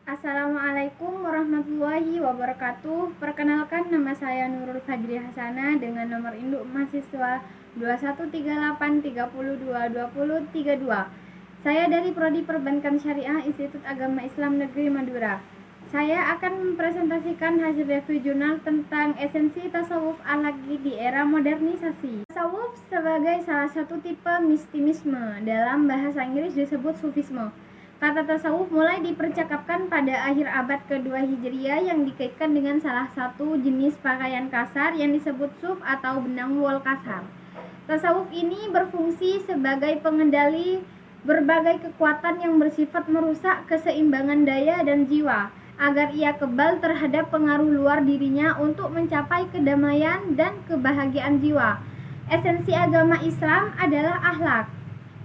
Assalamualaikum warahmatullahi wabarakatuh. Perkenalkan, nama saya Nurul Fajri Hasanah dengan nomor induk mahasiswa 213830222032. Saya dari Prodi Perbankan Syariah Institut Agama Islam Negeri Madura. Saya akan mempresentasikan hasil review jurnal tentang esensi tasawuf alagi di era modernisasi. Tasawuf sebagai salah satu tipe mistisisme, dalam bahasa Inggris disebut sufisme. Kata tasawuf mulai dipercakapkan pada akhir abad kedua Hijriah yang dikaitkan dengan salah satu jenis pakaian kasar yang disebut suf atau benang wol kasar. Tasawuf ini berfungsi sebagai pengendali berbagai kekuatan yang bersifat merusak keseimbangan daya dan jiwa, agar ia kebal terhadap pengaruh luar dirinya untuk mencapai kedamaian dan kebahagiaan jiwa. Esensi agama Islam adalah akhlak,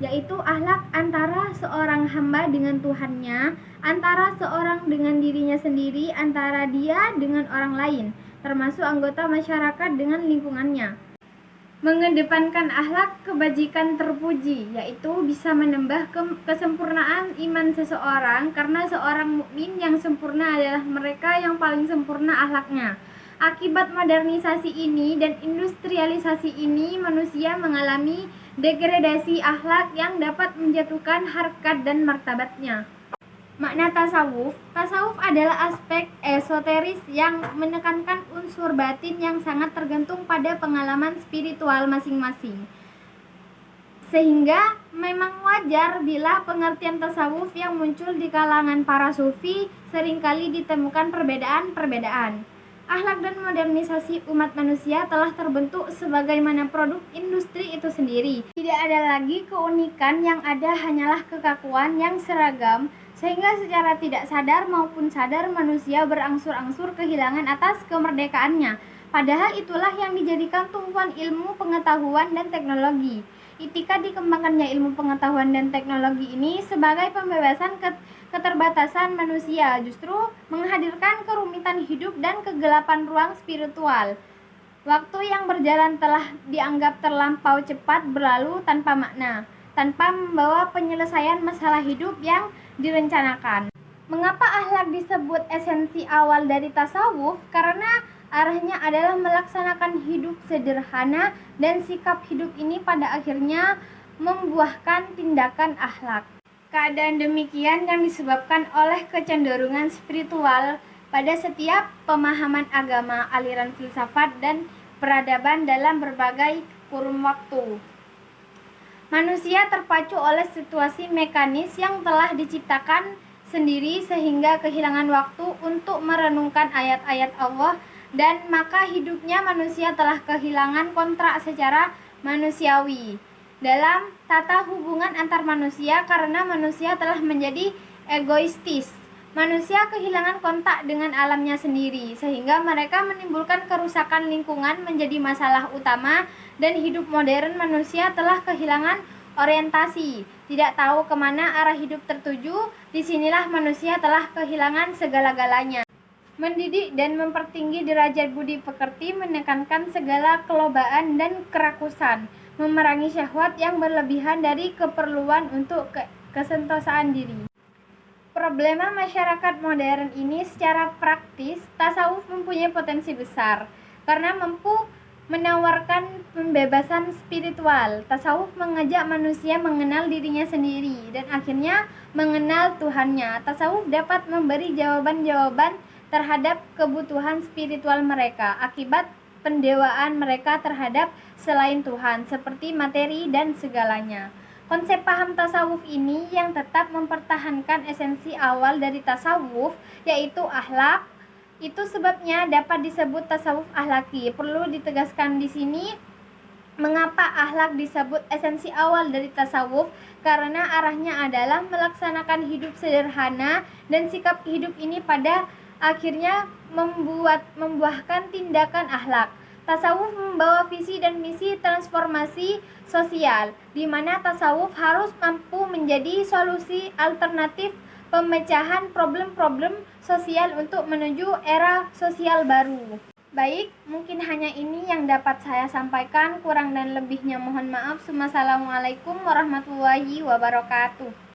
yaitu akhlak antara seorang hamba dengan Tuhannya, antara seorang dengan dirinya sendiri, antara dia dengan orang lain, termasuk anggota masyarakat dengan lingkungannya. Mengedepankan akhlak kebajikan terpuji, yaitu bisa menambah kesempurnaan iman seseorang, karena seorang mukmin yang sempurna adalah mereka yang paling sempurna akhlaknya. Akibat modernisasi ini dan industrialisasi ini, manusia mengalami degradasi akhlak yang dapat menjatuhkan harkat dan martabatnya. Makna tasawuf. Tasawuf adalah aspek esoteris yang menekankan unsur batin yang sangat tergantung pada pengalaman spiritual masing-masing. Sehingga memang wajar bila pengertian tasawuf yang muncul di kalangan para sufi seringkali ditemukan perbedaan-perbedaan. Akhlak dan modernisasi umat manusia telah terbentuk sebagaimana produk industri itu sendiri. Tidak ada lagi keunikan, yang ada hanyalah kekakuan yang seragam, sehingga secara tidak sadar maupun sadar manusia berangsur-angsur kehilangan atas kemerdekaannya. Padahal itulah yang dijadikan tumpuan ilmu, pengetahuan, dan teknologi. Ketika dikembangkannya ilmu pengetahuan dan teknologi ini sebagai pembebasan keterbatasan manusia, justru menghadirkan kerumitan hidup dan kegelapan ruang spiritual. Waktu yang berjalan telah dianggap terlampau cepat berlalu tanpa makna, tanpa membawa penyelesaian masalah hidup yang direncanakan. Mengapa akhlak disebut esensi awal dari tasawuf? Karena arahnya adalah melaksanakan hidup sederhana, dan sikap hidup ini pada akhirnya membuahkan tindakan akhlak. Keadaan demikian yang disebabkan oleh kecenderungan spiritual pada setiap pemahaman agama, aliran filsafat, dan peradaban dalam berbagai kurun waktu. Manusia terpacu oleh situasi mekanis yang telah diciptakan sendiri sehingga kehilangan waktu untuk merenungkan ayat-ayat Allah, dan maka hidupnya manusia telah kehilangan kontrak secara manusiawi dalam tata hubungan antar manusia, karena manusia telah menjadi egoistis. Manusia kehilangan kontak dengan alamnya sendiri, sehingga mereka menimbulkan kerusakan lingkungan menjadi masalah utama, dan hidup modern manusia telah kehilangan orientasi, tidak tahu kemana arah hidup tertuju. Disinilah manusia telah kehilangan segala-galanya. Mendidik dan mempertinggi derajat budi pekerti, menekankan segala kelobaan dan kerakusan, memerangi syahwat yang berlebihan dari keperluan untuk kesentosaan diri. Problema masyarakat modern ini secara praktis, tasawuf mempunyai potensi besar karena mampu menawarkan pembebasan spiritual. Tasawuf mengajak manusia mengenal dirinya sendiri dan akhirnya mengenal Tuhannya. Tasawuf dapat memberi jawaban-jawaban terhadap kebutuhan spiritual mereka akibat pendewaan mereka terhadap selain Tuhan, seperti materi dan segalanya. Konsep paham tasawuf ini yang tetap mempertahankan esensi awal dari tasawuf, yaitu akhlak. Itu sebabnya dapat disebut tasawuf akhlaki. Perlu ditegaskan di sini mengapa akhlak disebut esensi awal dari tasawuf, karena arahnya adalah melaksanakan hidup sederhana, dan sikap hidup ini pada akhirnya membuahkan tindakan akhlak. Tasawuf membawa visi dan misi transformasi sosial, di mana tasawuf harus mampu menjadi solusi alternatif pemecahan problem-problem sosial untuk menuju era sosial baru. Baik, mungkin hanya ini yang dapat saya sampaikan. Kurang dan lebihnya mohon maaf. Wassalamualaikum warahmatullahi wabarakatuh.